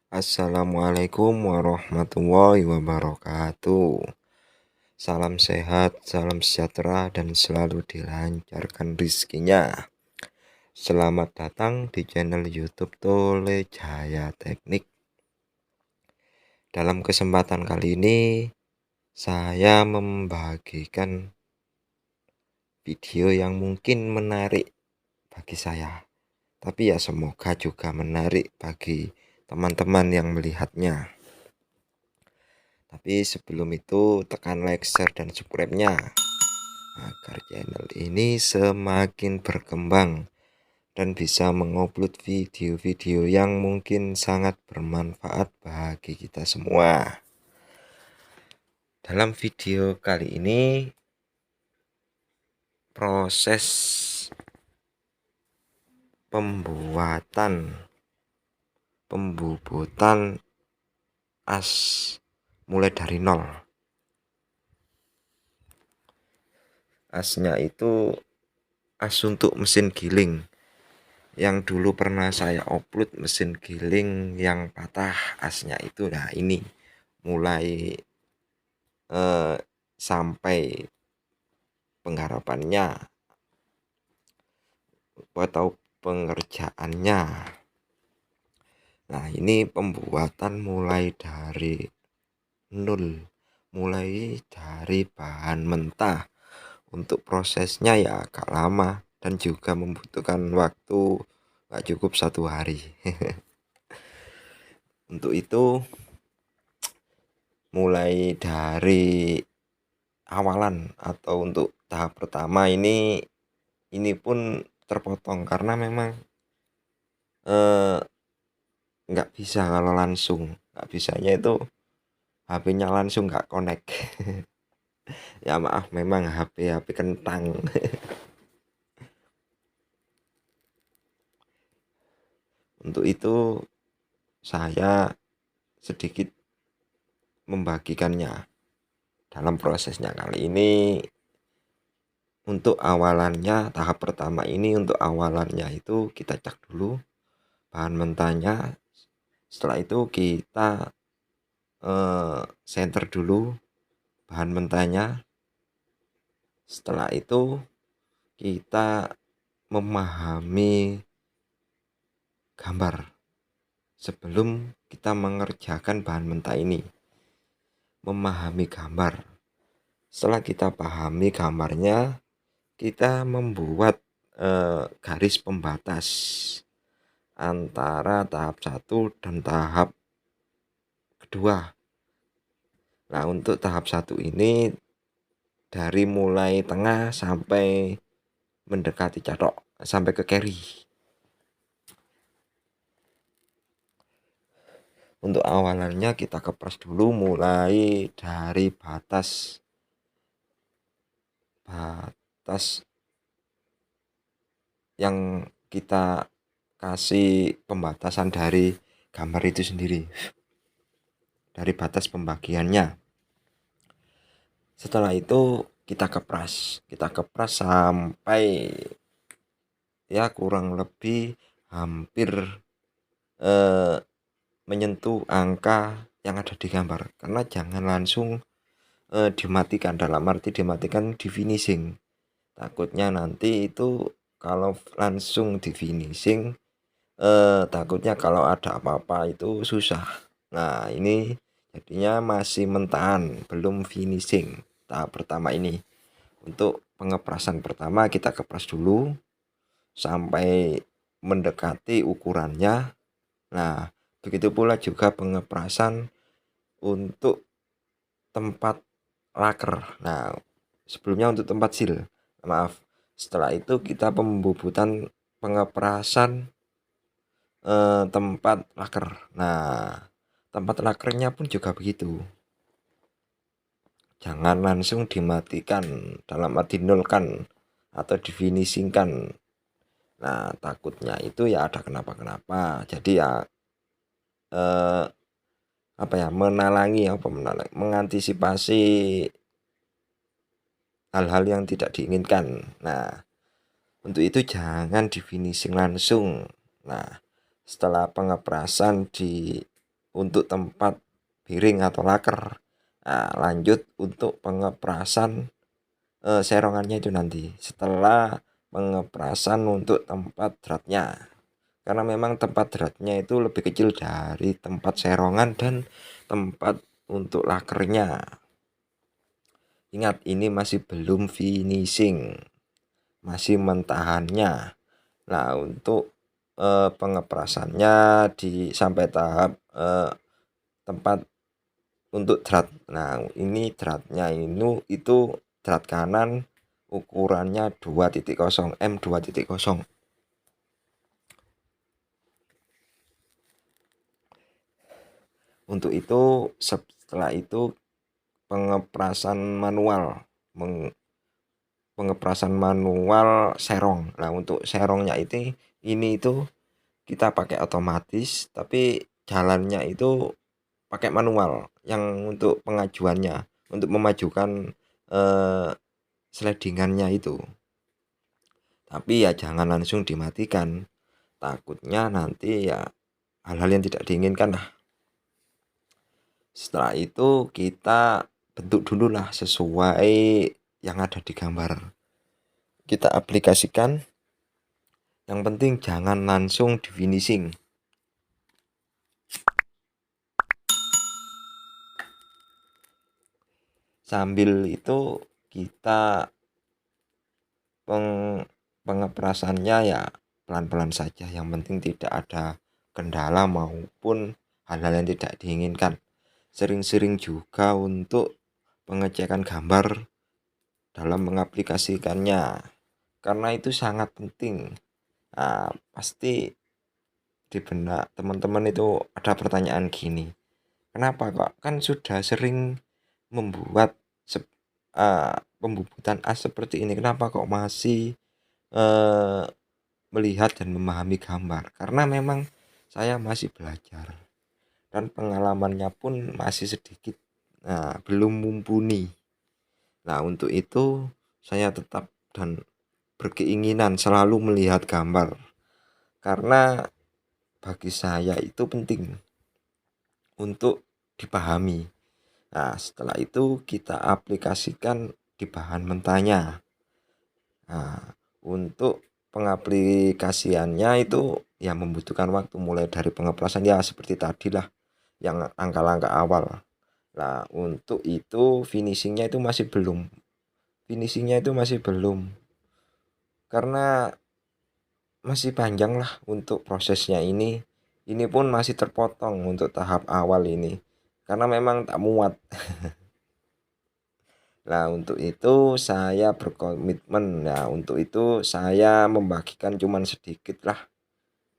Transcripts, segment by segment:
Assalamualaikum warahmatullahi wabarakatuh. Salam sehat, salam sejahtera, dan selalu dilancarkan rizkinya. Selamat datang di channel YouTube Tole Jaya Teknik. Dalam kesempatan kali ini, saya membagikan video yang mungkin menarik bagi saya. Tapi ya semoga juga menarik bagi teman-teman yang melihatnya. Tapi sebelum itu tekan like, share, dan subscribe-nya agar channel ini semakin berkembang dan bisa mengupload video-video yang mungkin sangat bermanfaat bagi kita semua. Dalam video kali ini proses pembubutan as mulai dari nol. Asnya itu as untuk mesin giling yang dulu pernah saya upload, mesin giling yang patah asnya itu. Nah ini mulai sampai penggarapannya atau pengerjaannya. Nah ini pembuatan mulai dari nol, mulai dari bahan mentah. Untuk prosesnya ya agak lama dan juga membutuhkan waktu gak cukup 1 hari. Untuk itu mulai dari awalan atau untuk tahap pertama ini pun terpotong karena memang nggak bisa kalau langsung, nggak bisanya itu HP-nya langsung nggak connect. Ya maaf, memang HP kentang. Untuk itu saya sedikit membagikannya dalam prosesnya kali ini. Untuk awalannya, tahap pertama ini untuk awalannya itu kita cek dulu bahan mentahnya. Setelah itu kita center dulu bahan mentahnya. Setelah itu kita memahami gambar sebelum kita mengerjakan bahan mentah ini. Memahami gambar. Setelah kita pahami gambarnya, kita membuat garis pembatas antara tahap 1 dan tahap kedua. Nah untuk tahap 1 ini dari mulai tengah sampai mendekati catok, sampai ke carry. Untuk awalannya kita kepres dulu mulai dari batas yang kita kasih pembatasan dari gambar itu sendiri, dari batas pembagiannya. Setelah itu kita kepras sampai ya kurang lebih hampir menyentuh angka yang ada di gambar, karena jangan langsung dimatikan, dalam arti dimatikan di finishing. Takutnya nanti itu kalau langsung di finishing takutnya kalau ada apa-apa itu susah. Nah ini jadinya masih mentahan, belum finishing tahap pertama ini. Untuk pengeprasan pertama kita kepras dulu sampai mendekati ukurannya. Nah begitu pula juga pengeprasan untuk tempat laker. Nah sebelumnya untuk tempat seal, maaf. Setelah itu kita pembubutan pengeprasan tempat laker. Nah tempat lakernya pun juga begitu, jangan langsung dimatikan, dalam arti nolkan atau difinishingkan. Nah takutnya itu ya ada kenapa-kenapa, jadi ya mengantisipasi hal-hal yang tidak diinginkan. Nah untuk itu jangan di finishing langsung. Nah setelah pengeprasan di untuk tempat piring atau laker. Nah, lanjut untuk pengeprasan serongannya itu nanti setelah pengeprasan untuk tempat dratnya, karena memang tempat dratnya itu lebih kecil dari tempat serongan dan tempat untuk lakernya. Ingat, ini masih belum finishing, masih mentahannya. Nah, untuk pengeprasannya sampai tahap tempat untuk drat. Nah, ini dratnya itu drat kanan ukurannya 2.0 M 2.0. Untuk itu setelah itu pengeprasan manual pengeprasan manual serong. Nah, untuk serongnya ini itu kita pakai otomatis, tapi jalannya itu pakai manual yang untuk pengajuannya, untuk memajukan slidingannya itu. Tapi ya jangan langsung dimatikan, takutnya nanti ya hal-hal yang tidak diinginkan lah. Setelah itu kita bentuk dulu lah sesuai yang ada di gambar, kita aplikasikan. Yang penting jangan langsung di finishing. Sambil itu kita pengeprasannya ya pelan-pelan saja, yang penting tidak ada kendala maupun hal-hal yang tidak diinginkan. Sering-sering juga untuk pengecekan gambar dalam mengaplikasikannya, karena itu sangat penting. Nah, pasti di benak teman-teman itu ada pertanyaan gini, kenapa kok kan sudah sering membuat pembubutan as seperti ini, kenapa kok masih melihat dan memahami gambar? Karena memang saya masih belajar dan pengalamannya pun masih sedikit, belum mumpuni. Nah, untuk itu saya tetap dan berkeinginan selalu melihat gambar, karena bagi saya itu penting untuk dipahami. Nah, setelah itu kita aplikasikan di bahan mentahnya. Nah, untuk pengaplikasiannya itu ya membutuhkan waktu, mulai dari pengeprasan ya seperti tadi lah yang langkah-langkah awal. Nah, untuk itu finishingnya itu masih belum, karena masih panjang lah untuk prosesnya ini. Ini pun masih terpotong untuk tahap awal ini, karena memang tak muat. Nah, untuk itu saya berkomitmen. Nah, untuk itu saya membagikan cuman sedikit lah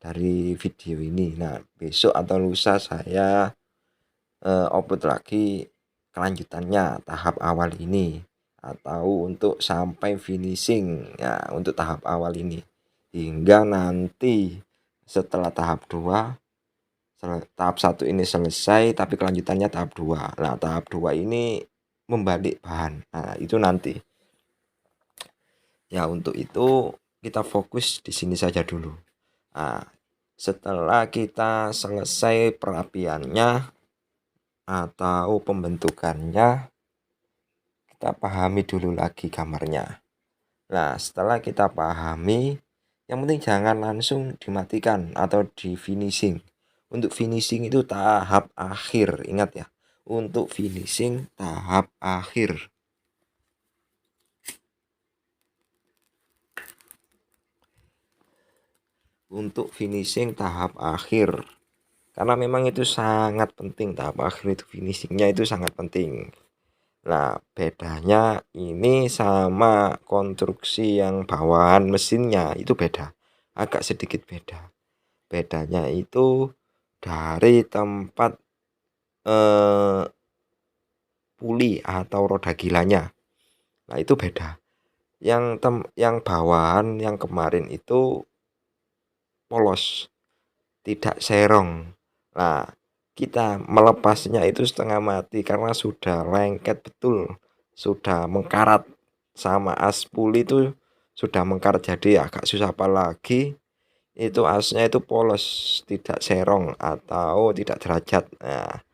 dari video ini. Nah, besok atau lusa saya upload lagi kelanjutannya tahap awal ini, atau untuk sampai finishing ya untuk tahap awal ini, hingga nanti setelah tahap 2, tahap 1 ini selesai tapi kelanjutannya tahap 2. Nah, tahap 2 ini membalik bahan. Nah, itu nanti. Ya, untuk itu kita fokus di sini saja dulu. Nah, setelah kita selesai perapiannya atau pembentukannya, kita pahami dulu lagi gambarnya. Nah, setelah kita pahami, yang penting jangan langsung dimatikan atau di finishing. Untuk finishing itu tahap akhir, ingat ya. Untuk finishing tahap akhir. Untuk finishing tahap akhir, karena memang itu sangat penting. Tahap akhir itu finishingnya itu sangat penting. Nah, bedanya ini sama konstruksi yang bawahan mesinnya itu beda, agak sedikit beda. Bedanya itu dari tempat puli atau roda gilanya. Nah, itu beda. Yang bawahan yang kemarin itu polos, tidak serong. Nah, kita melepasnya itu setengah mati karena sudah lengket betul, sudah mengkarat sama as puli itu sudah mengkarat, jadi agak susah. Apalagi itu asnya itu polos, tidak serong atau tidak derajat. Nah,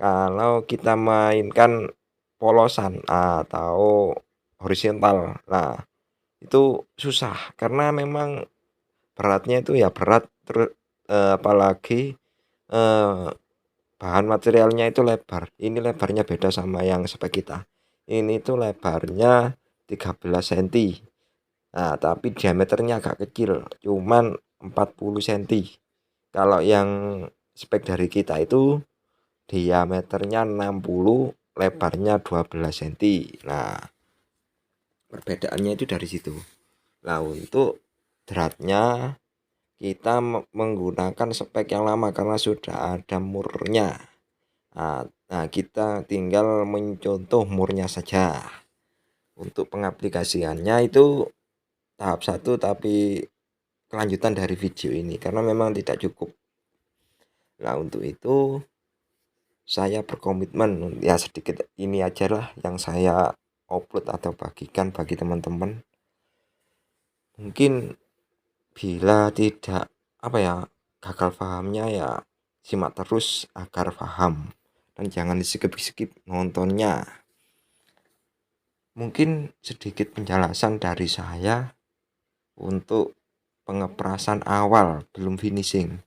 kalau kita mainkan polosan atau horizontal, nah itu susah karena memang beratnya itu ya berat, terus apalagi eh, bahan materialnya itu lebar. Ini lebarnya beda sama yang spek kita. Ini tuh lebarnya 13 cm. Nah, tapi diameternya agak kecil, cuman 40 cm. Kalau yang spek dari kita itu diameternya 60, lebarnya 12 cm. Nah, perbedaannya itu dari situ. Nah, untuk dratnya kita menggunakan spek yang lama karena sudah ada murnya. Nah, kita tinggal mencontoh murnya saja. Untuk pengaplikasiannya itu tahap satu, tapi kelanjutan dari video ini karena memang tidak cukup. Nah, untuk itu saya berkomitmen ya sedikit ini aja lah yang saya upload atau bagikan bagi teman-teman. Mungkin bila tidak gagal pahamnya ya simak terus agar paham dan jangan di-skip nontonnya. Mungkin sedikit penjelasan dari saya untuk pengeprasan awal belum finishing.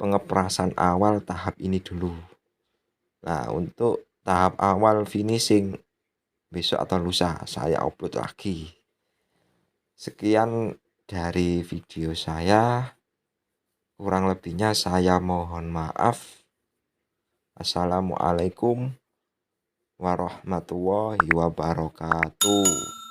Pengeprasan awal tahap ini dulu. Nah, untuk tahap awal finishing besok atau lusa saya upload lagi. Sekian dari video saya. Kurang lebihnya saya mohon maaf. Assalamualaikum warahmatullahi wabarakatuh.